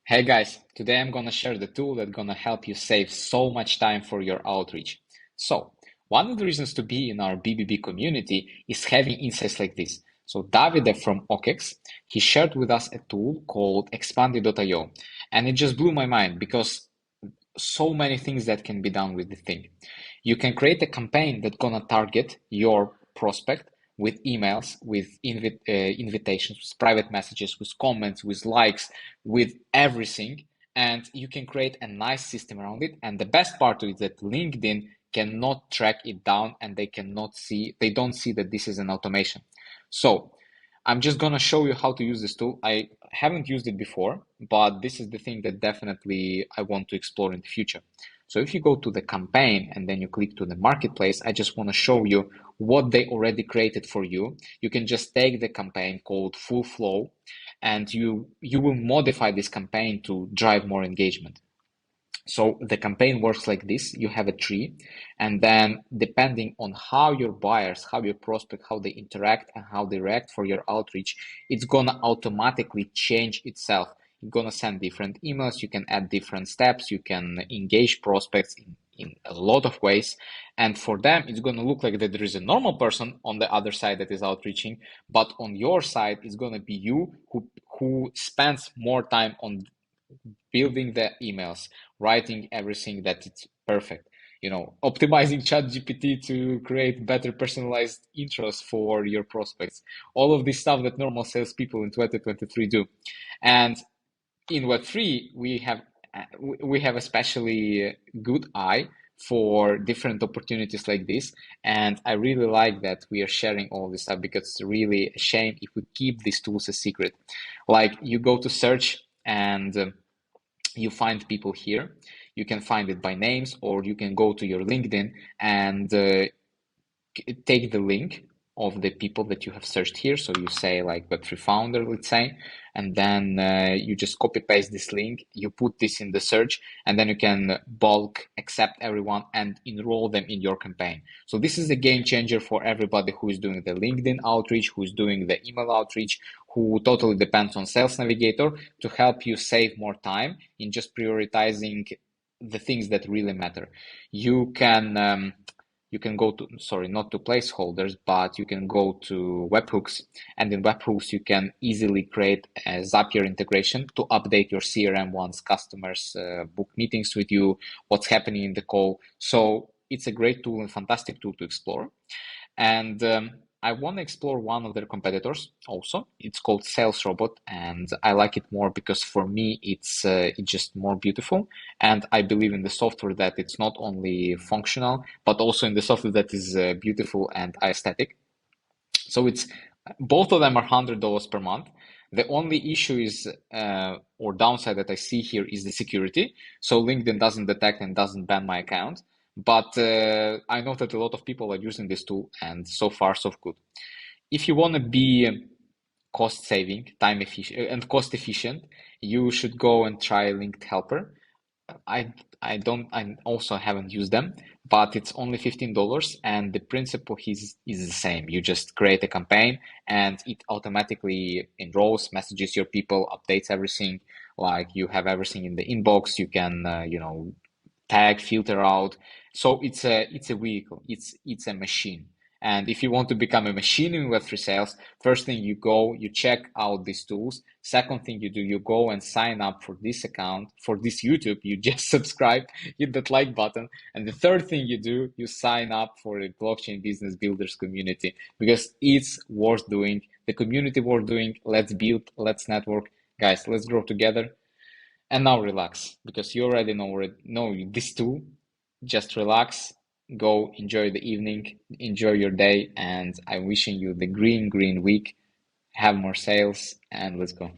Hey guys, today I'm gonna share the tool that's gonna help you save so much time for your outreach. So, one of the reasons to be in our BBB community is having insights like this. So Davide from OKEX, he shared with us a tool called Expandi.io, and it just blew my mind because so many things that can be done with the thing. You can create a campaign that's gonna target your prospect with emails, with invitations, with private messages, with comments, with likes, with everything, and you can create a nice system around it. And the best part of it is that LinkedIn cannot track it down, and they don't see that this is an automation. So I'm just gonna show you how to use this tool. I haven't used it before, but this is the thing that definitely I want to explore in the future. So if you go to the campaign and then you click to the marketplace, I just want to show you what they already created for you. You can just take the campaign called Full Flow, and you will modify this campaign to drive more engagement. So the campaign works like this. You have a tree, and then depending on how your buyers, how your prospect, how they interact and how they react for your outreach, it's gonna automatically change itself. You're gonna send different emails, you can add different steps, you can engage prospects in a lot of ways. And for them, it's gonna look like that there is a normal person on the other side that is outreaching, but on your side, it's gonna be you who spends more time on building the emails, writing everything that it's perfect, optimizing ChatGPT to create better personalized intros for your prospects. All of this stuff that normal salespeople in 2023 do. And in Web3, we have especially good eye for different opportunities like this. And I really like that we are sharing all this stuff because it's really a shame if we keep these tools a secret. Like you go to search and you find people here. You can find it by names, or you can go to your LinkedIn and take the link of the people that you have searched here. So you say like Web3 founder, let's say, and then you just copy paste this link, you put this in the search, and then you can bulk accept everyone and enroll them in your campaign. So this is a game changer for everybody who is doing the LinkedIn outreach, who is doing the email outreach, who totally depends on Sales Navigator to help you save more time in just prioritizing the things that really matter. You can go to, sorry, not to placeholders, but you can go to webhooks, and in webhooks you can easily create a Zapier integration to update your CRM once customers book meetings with you, what's happening in the call. So it's a great tool and fantastic tool to explore. And I want to explore one of their competitors also. It's called Sales Robot, and I like it more because for me it's just more beautiful. And I believe in the software that it's not only functional, but also in the software that is beautiful and aesthetic. So it's both of them are $100 per month. The only issue is or downside that I see here is the security. So LinkedIn doesn't detect and doesn't ban my account. But I know that a lot of people are using this tool, and so far so good. If you want to be cost saving, time efficient, and cost efficient, you should go and try Linked Helper. I I also haven't used them, but it's only $15, and the principle is the same. You just create a campaign and it automatically enrolls, messages your people, updates everything. Like you have everything in the inbox. You can tag, filter out. So it's a vehicle. It's a machine. And if you want to become a machine in Web3 sales, first thing you go, you check out these tools. Second thing you do, you go and sign up for this account, for this YouTube. You just subscribe, hit that like button. And the third thing you do, you sign up for the Blockchain Business Builders community because it's worth doing. The community worth doing. Let's build, let's network. Guys, let's grow together. And now relax because you already know this tool. Just relax, go enjoy the evening, enjoy your day, and I'm wishing you the green week. Have more sales, and let's go.